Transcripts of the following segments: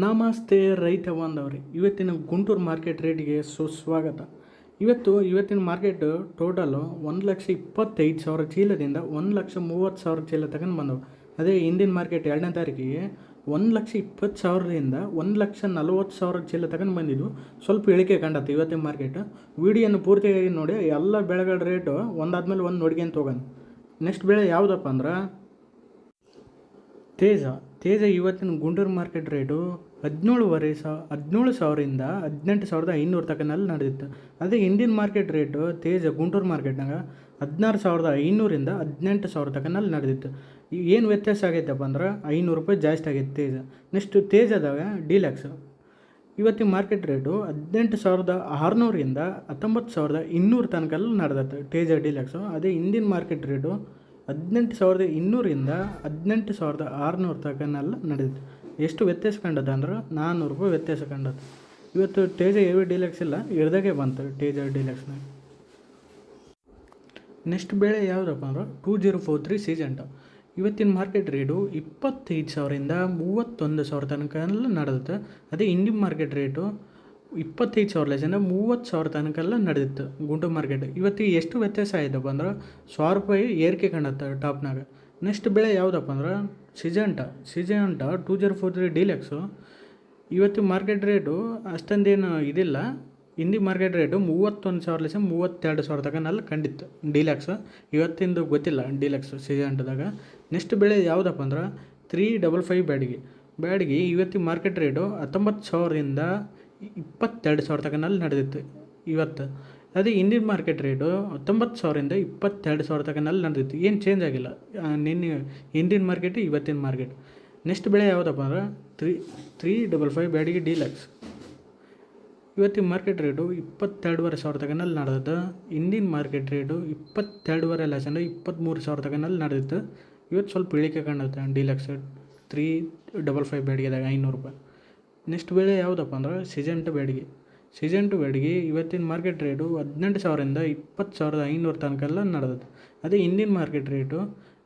ನಮಸ್ತೆ ರೈತ ಬಾಂಧವರೇ, ಇವತ್ತಿನ ಗುಂಟೂರು ಮಾರ್ಕೆಟ್ ರೇಟಿಗೆ ಸುಸ್ವಾಗತ. ಇವತ್ತಿನ ಮಾರ್ಕೆಟ್ ಟೋಟಲು 1,25,000 ಚೀಲದಿಂದ 1,30,000 ಚೀಲ ತಗೊಂಡು ಬಂದವು. ಅದೇ ಇಂದಿನ ಮಾರ್ಕೆಟ್ 2ನೇ ತಾರೀಕಿಗೆ 1,20,000ರಿಂದ 1,40,000 ಚೀಲ ತಗೊಂಡು ಬಂದಿದ್ದು. ಸ್ವಲ್ಪ ಇಳಿಕೆ ಕಂಡತ್ತೆ ಇವತ್ತಿನ ಮಾರ್ಕೆಟ್. ವಿಡಿಯೋನ ಪೂರ್ತಿಯಾಗಿ ನೋಡಿ, ಎಲ್ಲ ಬೆಳೆಗಳ ರೇಟು ಒಂದಾದ್ಮೇಲೆ ಒಂದು ನೋಡ್ಕೊಂತ ಹೋಗೋಣ. ನೆಕ್ಸ್ಟ್ ಬೆಳೆ ಯಾವುದಪ್ಪ ಅಂದ್ರೆ ತೇಜ ಇವತ್ತಿನ ಗುಂಟೂರು ಮಾರ್ಕೆಟ್ ರೇಟು 17,000ರಿಂದ 18,500 ತನಕನಲ್ಲಿ ನಡೆದಿತ್ತು. ಅದೇ ಇಂದಿನ ಮಾರ್ಕೆಟ್ ರೇಟು ತೇಜ ಗುಂಟೂರು ಮಾರ್ಕೆಟ್ನಾಗ 16,500ರಿಂದ 18,000 ತನಕನಲ್ಲಿ ನಡೆದಿತ್ತು. ಏನು ವ್ಯತ್ಯಾಸ ಆಗೈತಪ್ಪ ಅಂದ್ರೆ ₹500 ಜಾಸ್ತಿ ಆಗೈತೆ ತೇಜ. ನೆಕ್ಸ್ಟ್ ತೇಜದಾಗ ಡೀಲಕ್ಸ್ ಇವತ್ತಿನ ಮಾರ್ಕೆಟ್ ರೇಟು 18,600ರಿಂದ 19,200 ತನಕಲ್ಲಿ ನಡೆದತ್ತು ತೇಜ ಡೀಲಕ್ಸು. ಅದೇ ಇಂದಿನ ಮಾರ್ಕೆಟ್ ರೇಟು 18,200ರಿಂದ 18,600 ತನಕನೆಲ್ಲ ನಡೆದಿತ್ತು. ಎಷ್ಟು ವ್ಯತ್ಯಾಸ ಕಂಡದ ಅಂದ್ರೆ ₹400 ವ್ಯತ್ಯಾಸ ಕಂಡದ್ದು. ಇವತ್ತು ತೇಜ ಹೆವಿ ಡೀಲಕ್ಸ್ ಇಲ್ಲ, ಇರ್ದಾಗೆ ಬಂತು ತೇಜ ಡೀಲಕ್ಸ್ನಾಗ. ನೆಕ್ಸ್ಟ್ ಬೆಳೆ ಯಾವುದಪ್ಪ ಅಂದ್ರೆ 2043 ಸೀಜಂಟು. ಇವತ್ತಿನ ಮಾರ್ಕೆಟ್ ರೇಟು 25,000ರಿಂದ 31,000 ತನಕನೆಲ್ಲ ನಡೆದಿತ್ತು. ಅದೇ ಇಂಡಿಯನ್ ಮಾರ್ಕೆಟ್ ರೇಟು 25,000ದಿಂದ 30,000 ತನಕೆಲ್ಲ ನಡೆದಿತ್ತು ಗುಂಟೂರು ಮಾರ್ಕೆಟ್. ಇವತ್ತಿಗೆ ಎಷ್ಟು ವ್ಯತ್ಯಾಸ ಆಯ್ತಪ್ಪ ಅಂದ್ರೆ ₹100 ಏರಿಕೆ ಕಾಣುತ್ತೆ ಟಾಪ್ನಾಗ. ನೆಕ್ಸ್ಟ್ ಬೆಳೆ ಯಾವುದಪ್ಪ ಅಂದ್ರೆ ಸಿಜಂಟ 2043 ಡೀಲಕ್ಸು. ಇವತ್ತಿನ ಮಾರ್ಕೆಟ್ ರೇಟು ಅಷ್ಟೊಂದೇನು ಇದಿಲ್ಲ. ಇಂಡಿ ಮಾರ್ಕೆಟ್ ರೇಟು 31,000 32,000 ತನಕನೆಲ್ಲ ಕಂಡಿತ್ತು ಡೀಲಕ್ಸು. ಇವತ್ತಿಂದು ಗೊತ್ತಿಲ್ಲ ಡೀಲಕ್ಸು ಸಿಜಂಟದಾಗ. ನೆಕ್ಸ್ಟ್ ಬೆಳೆ ಯಾವುದಪ್ಪ ಅಂದ್ರೆ 355 ಬ್ಯಾಡಿಗೆ. ಇವತ್ತಿನ ಮಾರ್ಕೆಟ್ ರೇಟು 19,000ರಿಂದ 22,000 ತನಕನಲ್ಲಿ ನಡೆದಿತ್ತು ಇವತ್ತು. ಅದೇ ಇಂಡಿಯನ್ ಮಾರ್ಕೆಟ್ ರೇಟು 19,000ರಿಂದ 22,000 ತನಕನಲ್ಲಿ ನಡೆದಿತ್ತು. ಏನು ಚೇಂಜ್ ಆಗಿಲ್ಲ ನಿನ್ನೆ ಇಂಡಿಯನ್ ಮಾರ್ಕೆಟ್ ಇವತ್ತಿನ ಮಾರ್ಕೆಟ್. ನೆಕ್ಸ್ಟ್ ಬೆಳೆ ಯಾವುದಪ್ಪ ಅಂದ್ರೆ 355 ಬ್ಯಾಡಿಗೆ ಡೀಲಕ್ಸ್. ಇವತ್ತಿನ ಮಾರ್ಕೆಟ್ ರೇಟು 22,500 ತನಕನಲ್ಲಿ ನಡೆದಿತ್ತು. ಇಂಡಿಯನ್ ಮಾರ್ಕೆಟ್ ರೇಟು 22,500 23,000 ತನಕನಲ್ಲಿ ನಡೆದಿತ್ತು. ಇವತ್ತು ಸ್ವಲ್ಪ ಇಳಿಕೆ ಕಾಣುತ್ತೆ ಡೀಲಕ್ಸ್ 355 ಬ್ಯಾಡಿಗೆದಾಗ ₹500. ನೆಕ್ಸ್ಟ್ ಬೆಳೆ ಯಾವುದಪ್ಪ ಅಂದ್ರೆ ಸಿಜಂಟು ಬ್ಯಾಡಿಗೆ. ಇವತ್ತಿನ ಮಾರ್ಕೆಟ್ ರೇಟು 18,000ರಿಂದ 20,500 ತನಕೆಲ್ಲ ನಡೆದಿತ್ತು. ಅದೇ ಇಂಡಿಯನ್ ಮಾರ್ಕೆಟ್ ರೇಟು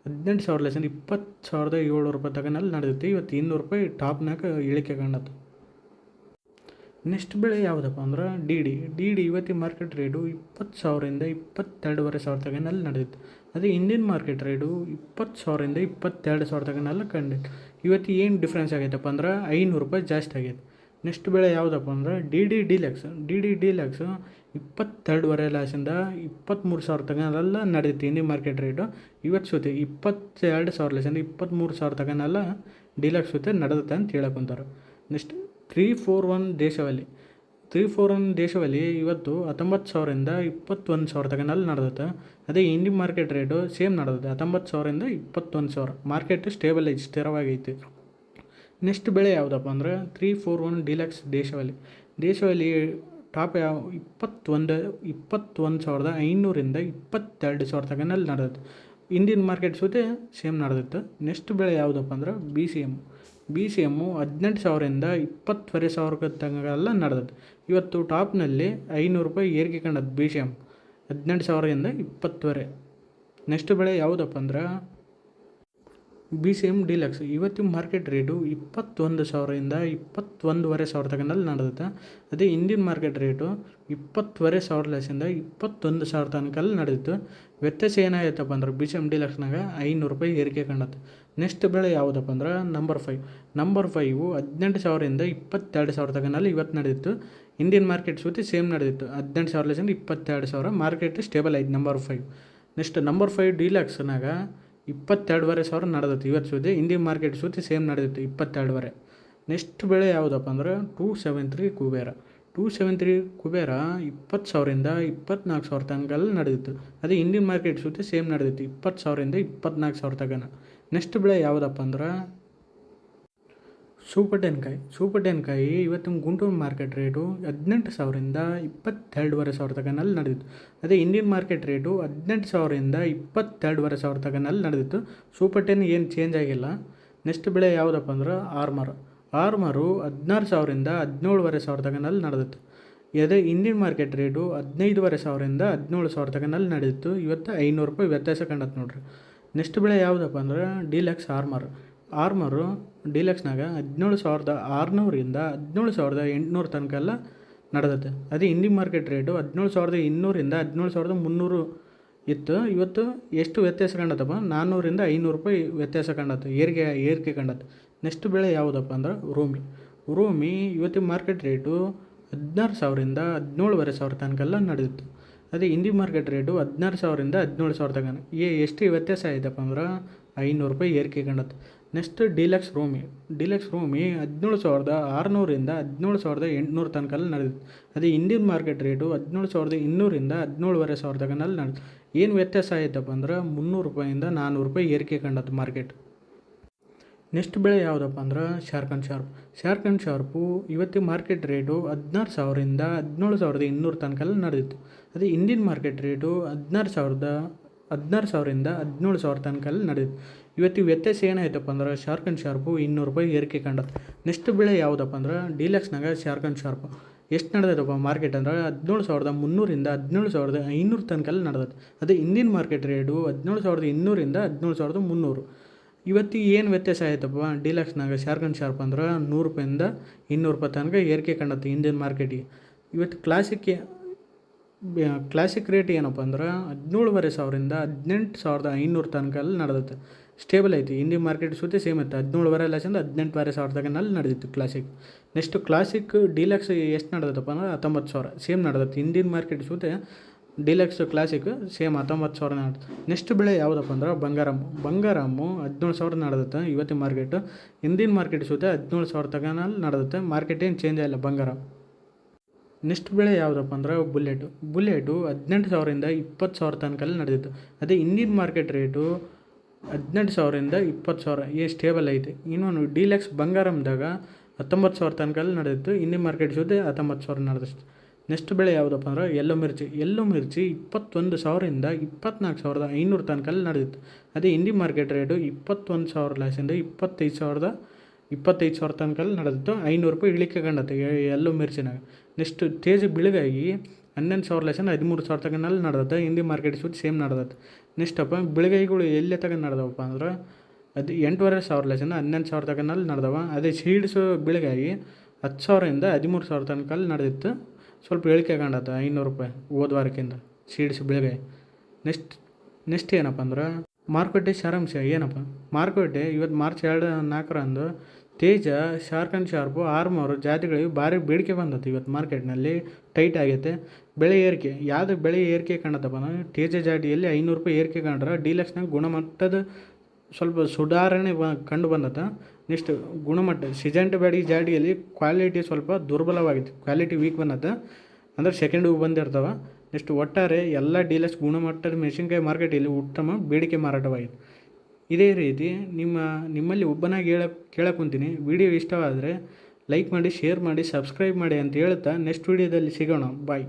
18,000 20,700 ತನಕನಲ್ಲಿ ನಡೆದಿತ್ತು. ಇವತ್ತು ₹200 ಟಾಪ್ನಾಗ ಇಳಿಕೆ ಕಾಣುತ್ತೆ. ನೆಕ್ಸ್ಟ್ ಬೆಳೆ ಯಾವುದಪ್ಪ ಅಂದ್ರೆ ಡಿ ಇವತ್ತಿನ ಮಾರ್ಕೆಟ್ ರೇಟು 20,000ರಿಂದ 22,500 ತನಕನಲ್ಲಿ ನಡೆದಿತ್ತು. ಅದೇ ಇಂಡಿಯನ್ ಮಾರ್ಕೆಟ್ ರೇಟು 20,000ರಿಂದ 22,000 ತನಕನೆಲ್ಲ ಕಂಡಿತ್ತು. ಇವತ್ತು ಏನು ಡಿಫ್ರೆನ್ಸ್ ಆಗೈತಪ್ಪ ಅಂದ್ರೆ ₹500 ಜಾಸ್ತಿ ಆಗೈತೆ. ನೆಕ್ಸ್ಟ್ ಬೆಳೆ ಯಾವುದಪ್ಪ ಅಂದ್ರೆ ಡಿ ಡಿ ಡೀಲಕ್ಸು 22,500ದಿಂದ 23,000 ತನಕನೆಲ್ಲ ನಡೆದಿತ್ತು ಇಂಡಿಯನ್ ಮಾರ್ಕೆಟ್ ರೇಟು. ಇವತ್ತು ಸುತ್ತೆ 22,000 23,000 ತನಕನೆಲ್ಲ ಡೀಲಕ್ಸ್ ಸುತ್ತೆ ನಡೆದುತ್ತೆ ಅಂತ ಹೇಳಕೊಂತಾರೆ. ನೆಕ್ಸ್ಟ್ 341 ದೇಶವಲ್ಲಿ ಇವತ್ತು 19,000ರಿಂದ 21,000 ತನಕನಲ್ಲಿ ನಡೆದತ್ತೆ. ಅದೇ ಇಂಡಿಯನ್ ಮಾರ್ಕೆಟ್ ರೇಟು ಸೇಮ್ ನಡೆದತ್ತೆ 19,000ರಿಂದ 21,000. ಮಾರ್ಕೆಟ್ ಸ್ಟೇಬಲ್ ಐತಿ, ಸ್ಥಿರವಾಗೈತಿ. ನೆಕ್ಸ್ಟ್ ಬೆಳೆ ಯಾವುದಪ್ಪ ಅಂದ್ರೆ 341 ಡೀಲಕ್ಸ್ ದೇಶವಲ್ಲಿ ಟಾಪ್ 21,500ರಿಂದ 22,000 ತನಕನಲ್ಲಿ ನಡೆದತ್ತೆ. ಇಂಡಿಯನ್ ಮಾರ್ಕೆಟ್ ಸುತ್ತೆ ಸೇಮ್ ನಡೆದಿತ್ತು. ನೆಕ್ಸ್ಟ್ ಬೆಳೆ ಯಾವುದಪ್ಪ ಅಂದ್ರೆ ಬಿ ಸಿ ಎಮ್ 18,000ರಿಂದ 20,500 ತನಕ ನಡೆದದ್ದು. ಇವತ್ತು ಟಾಪ್ನಲ್ಲಿ ₹500 ಏರಿಕೆ ಕಂಡದ್ದು ಬಿ ಸಿ ಎಮ್ 18,000ರಿಂದ 20,000. ನೆಕ್ಸ್ಟ್ ಬೆಳೆ ಯಾವುದಪ್ಪ ಅಂದ್ರೆ ಬಿ ಸಿ ಎಮ್ ಡೀಲಕ್ಸ್. ಇವತ್ತಿನ ಮಾರ್ಕೆಟ್ ರೇಟು 21,000ರಿಂದ 21,500 ತನಕನಲ್ಲಿ ನಡೆದಿತ್ತು. ಅದೇ ಇಂಡಿಯನ್ ಮಾರ್ಕೆಟ್ ರೇಟು 20,500ದಿಂದ 21,000 ತನಕಲ್ಲಿ ನಡೆದಿತ್ತು. ವ್ಯತ್ಯಾಸ ಏನಾಗೈತಪ್ಪ ಅಂದ್ರೆ ಬಿ ಸಿ ಎಮ್ ಡೀಲಕ್ಸ್ನಾಗ ₹500 ಏರಿಕೆ ಕಂಡತ್ತೆ. ನೆಕ್ಸ್ಟ್ ಬೆಳೆ ಯಾವುದಪ್ಪ ಅಂದ್ರೆ ನಂಬರ್ 5 18,000ರಿಂದ 22,000 ತನಕನಲ್ಲಿ ಇವತ್ತು ನಡೆದಿತ್ತು. ಇಂಡಿಯನ್ ಮಾರ್ಕೆಟ್ ಸುತ್ತಿ ಸೇಮ್ ನಡೆದಿತ್ತು 18,000ದಿಂದ 22,000. ಮಾರ್ಕೆಟ್ ಸ್ಟೇಬಲ್ ಆಯ್ತು ನಂಬರ್ 5. ನೆಕ್ಸ್ಟ್ ನಂಬರ್ 5 ಡೀಲಕ್ಸ್ನಾಗ 22,500 ನಡೆದಿತ್ತು ಇವತ್ತು ಸುದ್ದಿ. ಇಂಡಿಯನ್ ಮಾರ್ಕೆಟ್ ಸುತ್ತಿ ಸೇಮ್ ನಡೆದಿತ್ತು 22,500. ನೆಕ್ಸ್ಟ್ ಬೆಳೆ ಯಾವುದಪ್ಪ ಅಂದ್ರೆ 273 ಕುಬೇರ 20,000ರಿಂದ 24,000 ತನಕಲ್ಲಿ ನಡೆದಿತ್ತು. ಅದೇ ಇಂಡಿಯನ್ ಮಾರ್ಕೆಟ್ ಸುತ್ತಿ ಸೇಮ್ ನಡೆದಿತ್ತು 20,000ರಿಂದ 24,000 ತನಕ. ನೆಕ್ಸ್ಟ್ ಬೆಳೆ ಯಾವುದಪ್ಪ ಅಂದ್ರೆ ಸೂಪರ್ ಟೆನ್ಕಾಯಿ. ಇವತ್ತಿನ ಗುಂಟೂರು ಮಾರ್ಕೆಟ್ ರೇಟು 18,000ರಿಂದ 22,500 ತನಕನಲ್ಲಿ ನಡೆದಿತ್ತು. ಅದೇ ಇಂಡಿಯನ್ ಮಾರ್ಕೆಟ್ ರೇಟು 18,000ರಿಂದ 22,500 ತನಕನಲ್ಲಿ ನಡೆದಿತ್ತು. ಸೂಪರ್ 10 ಏನು ಚೇಂಜ್ ಆಗಿಲ್ಲ. ನೆಕ್ಸ್ಟ್ ಬೆಳೆ ಯಾವುದಪ್ಪ ಅಂದ್ರೆ ಆರ್ಮರು 16,000ರಿಂದ 17,500 ತನಕನಲ್ಲಿ ನಡೆದಿತ್ತು. ಅದೇ ಇಂಡಿಯನ್ ಮಾರ್ಕೆಟ್ ರೇಟು 15,500ರಿಂದ 17,000 ತನಕನಲ್ಲಿ ನಡೆದಿತ್ತು. ಇವತ್ತು ₹500 ವ್ಯತ್ಯಾಸ ಕಂಡತ್ತೆ ನೋಡ್ರಿ. ನೆಕ್ಸ್ಟ್ ಬೆಳೆ ಯಾವುದಪ್ಪ ಅಂದ್ರೆ ಡೀಲಕ್ಸ್ ಆರ್ಮರು ಡೀಲಕ್ಸ್ನಾಗ 17,600ರಿಂದ 17,800 ತನಕ ಎಲ್ಲ ನಡೆದತ್ತೆ. ಅದೇ ಇಂಡಿಯನ್ ಮಾರ್ಕೆಟ್ ರೇಟು 17,200ರಿಂದ 17,300 ಇತ್ತು. ಇವತ್ತು ಎಷ್ಟು ವ್ಯತ್ಯಾಸ ಕಂಡತ್ತಪ್ಪ, 400ರಿಂದ 500 ರೂಪಾಯಿ ವ್ಯತ್ಯಾಸ ಕಂಡತ್ತೆ, ಏರಿಕೆ ಕಂಡತ್ತೆ. ನೆಕ್ಸ್ಟ್ ಬೆಳೆ ಯಾವುದಪ್ಪ ಅಂದ್ರೆ ರೋಮಿ ಇವತ್ತಿನ ಮಾರ್ಕೆಟ್ ರೇಟು 16,000ರಿಂದ 17,500 ತನಕ ಎಲ್ಲ ನಡೆದಿತ್ತು. ಅದೇ ಇಂಡಿಯನ್ ಮಾರ್ಕೆಟ್ ರೇಟು 16,000ರಿಂದ 17,000 ತನಕ. ಎಷ್ಟು ವ್ಯತ್ಯಾಸ ಆಯ್ತಪ್ಪ ಅಂದ್ರೆ 500 ರೂಪಾಯಿ ಏರಿಕೆ ಕಂಡತ್ತೆ. ನೆಕ್ಸ್ಟ್ ಡಿಲಕ್ಸ್ ರೋಮಿ 17,600ರಿಂದ 17,800 ತನಕ ಎಲ್ಲ ನಡೆದಿತ್ತು. ಅದೇ ಇಂಡಿಯನ್ ಮಾರ್ಕೆಟ್ ರೇಟು 17,200ರಿಂದ 17,500 ತನಕ ನಡೆದಿತ್ತು. ಏನು ವ್ಯತ್ಯಾಸ ಆಯ್ತಪ್ಪ ಅಂದ್ರೆ 300 ರೂಪಾಯಿಂದ 400 ರೂಪಾಯಿ ಏರಿಕೆ ಕಂಡತ್ತು ಮಾರ್ಕೆಟ್. ನೆಕ್ಸ್ಟ್ ಬೆಳೆ ಯಾವುದಪ್ಪ ಅಂದ್ರೆ ಶಾರ್ಕ್ ಆ್ಯಂಡ್ ಶಾರ್ಪು ಇವತ್ತಿನ ಮಾರ್ಕೆಟ್ ರೇಟು 16,000ರಿಂದ 17,200 ತನಕ ಎಲ್ಲ ನಡೆದಿತ್ತು. ಅದೇ ಇಂಡಿಯನ್ ಮಾರ್ಕೆಟ್ ರೇಟು 16,000ರಿಂದ 17,000 ತನಕ ಎಲ್ಲ ನಡೆದಿತ್ತು. ಇವತ್ತಿನ ವ್ಯತ್ಯಾಸ ಏನಾಯ್ತಪ್ಪ ಅಂದ್ರೆ ಶಾರ್ಕ್ ಆ್ಯಂಡ್ ಶಾರ್ಪು 200 ರೂಪಾಯಿ ಏರಿಕೆ ಕಂಡತ್ತು. ನೆಕ್ಸ್ಟ್ ಬೆಳೆ ಯಾವುದಪ್ಪ ಅಂದ್ರೆ ಡೀಲಕ್ಸ್ನಾಗ ಶಾರ್ಕ್ ಆ್ಯಂಡ್ ಶಾರ್ಪು ಎಷ್ಟು ನಡೆದೈತಪ್ಪ ಮಾರ್ಕೆಟ್ ಅಂದ್ರೆ 17,300ರಿಂದ 17,500 ತನಕ ಎಲ್ಲ ನಡೆದೈತೆ. ಅದೇ ಇಂಡಿಯನ್ ಮಾರ್ಕೆಟ್ ರೇಟು 17,200ರಿಂದ 17,300. ಇವತ್ತಿಗೆ ಏನು ವ್ಯತ್ಯಾಸ ಆಯ್ತಪ್ಪ ಡೀಲಕ್ಸ್ನಾಗ ಶಾರ್ಕ್ ಆ್ಯಂಡ್ ಶಾರ್ಪ್ ಅಂದ್ರೆ 100 ರೂಪಾಯಿಂದ 200 ರೂಪಾಯಿ ತನಕ ಏರಿಕೆ ಕಂಡತ್ತೆ ಇಂಡಿಯನ್ ಮಾರ್ಕೆಟಿಗೆ. ಇವತ್ತು ಕ್ಲಾಸಿಕ್ ರೇಟ್ ಏನಪ್ಪ ಅಂದ್ರೆ 17,500ರಿಂದ 18,500 ತನಕ ಎಲ್ಲ ನಡೆದತ್ತೆ. ಸ್ಟೇಬಲ್ ಐತಿ. ಇಂಡಿಯನ್ ಮಾರ್ಕೆಟ್ ಸುತ್ತೆ ಸೇಮ್ ಇತ್ತು, 17,500ದಿಂದ 18,500 ತನಕ ನಡೆದಿತ್ತು ಕ್ಲಾಸಿಕ್. ನೆಕ್ಸ್ಟ್ ಕ್ಲಾಸಿಕ್ ಡೀಲಕ್ಸ್ ಎಷ್ಟು ನಡೆದತ್ತಪ್ಪ ಅಂದ್ರೆ 19,000 ಸೇಮ್ ನಡೆದತ್ತೆ. ಇಂಡಿಯನ್ ಮಾರ್ಕೆಟ್ ಸುತ್ತೆ ಡೀಲಕ್ಸ್ ಕ್ಲಾಸಿಕ್ ಸೇಮ್ 19,000 ನಡೆದು. ನೆಕ್ಸ್ಟ್ ಬೆಳೆ ಯಾವುದಪ್ಪ ಅಂದ್ರೆ ಬಂಗಾರಮ್ಮು 17,000 ನಡೆದತ್ತೆ ಇವತ್ತಿನ ಮಾರ್ಕೆಟು. ಇಂಡಿಯನ್ ಮಾರ್ಕೆಟ್ ಸುತ್ತೆ 17,000 ತನಕ ನಡೆದತ್ತೆ. ಮಾರ್ಕೆಟ್ ಏನು ಚೇಂಜ್ ಆಗಿಲ್ಲ ಬಂಗಾರ. ನೆಕ್ಸ್ಟ್ ಬೆಳೆ ಯಾವುದಪ್ಪ ಅಂದ್ರೆ ಬುಲೆಟು 18,000ರಿಂದ 20,000 ತನಕ ನಡೆದಿತ್ತು. ಅದೇ ಇಂಡಿಯನ್ ಮಾರ್ಕೆಟ್ ರೇಟು 18,000ರಿಂದ 20,000 ಸ್ಟೇಬಲ್ ಐತೆ. ಇನ್ನೊಂದು ಡೀಲಕ್ಸ್ ಬಂಗಾರಮ್ದಾಗ 19,000 ತನಕ ನಡೆದಿತ್ತು. ಇಂಡಿಯನ್ ಮಾರ್ಕೆಟ್ ಜೊತೆ 19,000 ನಡೆದಿತ್ತು. ನೆಕ್ಸ್ಟ್ ಬೆಳೆ ಯಾವುದಪ್ಪ ಅಂದ್ರೆ ಎಲ್ಲೋ ಮಿರ್ಚಿ 21,000ರಿಂದ 24,500 ತನಕ ನಡೆದಿತ್ತು. ಅದೇ ಇಂಡಿಯನ್ ಮಾರ್ಕೆಟ್ ರೇಟು 21,000ದಿಂದ 25,000 ತನಕ ನಡೆದಿತ್ತು. 500 ರೂಪಾಯಿ ಇಳಿಕೆ ಕಂಡತ್ತೆ ಎಲ್ಲೋ ಮಿರ್ಚಿನಾಗ. ನೆಕ್ಸ್ಟ್ ತೇಜ್ ಬಿಳಿಗಾಗಿ 11,000ದಿಂದ 13,000 ತನಕ ನಡೆದತ್ತೆ. ಇಂಡಿಯನ್ ಮಾರ್ಕೆಟ್ ಸುತ್ತ ಸೇಮ್ ನಡೆದತ್ತೆ. ನೆಕ್ಸ್ಟ್ ಅಪ್ಪ ಬಿಳಿಗಾಯಿಗಳು ಎಲ್ಲೇ ತಗೊಂಡು ನಡೆದವಪ್ಪ ಅಂದ್ರೆ ಅದು 8,500ದಿಂದ 11,000 ತನಕ ನಡೆದವ. ಅದೇ ಸೀಡ್ಸು ಬಿಳಿಗಾಗಿ 10,000ರಿಂದ 13,000 ತನಕ ನಡೆದಿತ್ತು. ಸ್ವಲ್ಪ ಇಳಿಕೆ ಕಂಡತ್ತೆ 500 ರೂಪಾಯಿ ಹೋದ ವಾರಕ್ಕಿಂತ ಸೀಡ್ಸ್ ಬೆಳೆಗಾಯಿ. ನೆಕ್ಸ್ಟ್ ಏನಪ್ಪ ಅಂದ್ರೆ ಮಾರುಕಟ್ಟೆ ಸಾರಾಂಶ ಏನಪ್ಪ ಮಾರುಕಟ್ಟೆ ಇವತ್ತು ಮಾರ್ಚ್ 4 ತೇಜ, ಶಾರ್ಕ್ ಆ್ಯಂಡ್ ಶಾರ್ಪು, ಆರ್ಮರು ಜಾತಿಗಳಿಗೆ ಭಾರಿ ಬೇಡಿಕೆ ಬಂದತ್ತೆ. ಇವತ್ತು ಮಾರ್ಕೆಟ್ನಲ್ಲಿ ಟೈಟ್ ಆಗೈತೆ. ಬೆಳೆ ಏರಿಕೆ ಬೆಳೆ ಏರಿಕೆ ಕಂಡತ್ತಪ್ಪ ಅಂದ್ರೆ ತೇಜ ಜಾತಿಯಲ್ಲಿ 500 ರೂಪಾಯಿ ಏರಿಕೆ ಕಂಡ್ರೆ ಡೀಲಕ್ಸ್ನಾಗ ಗುಣಮಟ್ಟದ ಸ್ವಲ್ಪ ಸುಧಾರಣೆ ಕಂಡು ಬಂದತ್ತೆ. ನೆಕ್ಸ್ಟ್ ಗುಣಮಟ್ಟ ಸಿಜೆಂಟ್ ಬ್ಯಾಡಿ ಜಾಡಿಯಲ್ಲಿ ಕ್ವಾಲಿಟಿ ಸ್ವಲ್ಪ ದುರ್ಬಲವಾಗಿತ್ತು, ಕ್ವಾಲಿಟಿ ವೀಕ್ ಬಂದತ್ತೆ ಅಂದ್ರೆ ಸೆಕೆಂಡ್ ಹೂ ಬಂದಿರ್ತವೆ. ನೆಕ್ಸ್ಟ್ ಒಟ್ಟಾರೆ ಎಲ್ಲ ಡೀಲಕ್ಸ್ ಗುಣಮಟ್ಟದ ಮೆಣಸಿನ್ಕಾಯಿ ಮಾರ್ಕೆಟಲ್ಲಿ ಉತ್ತಮ ಬೇಡಿಕೆ ಮಾರಾಟವಾಗಿದೆ. ಇದೇ ರೀತಿ ನಿಮ್ಮಲ್ಲಿ ಒಬ್ಬನಾಗಿ ಕೇಳಕ್ಕುಂತೀನಿ. ವಿಡಿಯೋ ಇಷ್ಟವಾದರೆ ಲೈಕ್ ಮಾಡಿ, ಶೇರ್ ಮಾಡಿ, ಸಬ್ಸ್ಕ್ರೈಬ್ ಮಾಡಿ ಅಂತ ಹೇಳ್ತಾ ನೆಕ್ಸ್ಟ್ ವಿಡಿಯೋದಲ್ಲಿ ಸಿಗೋಣ. ಬಾಯ್.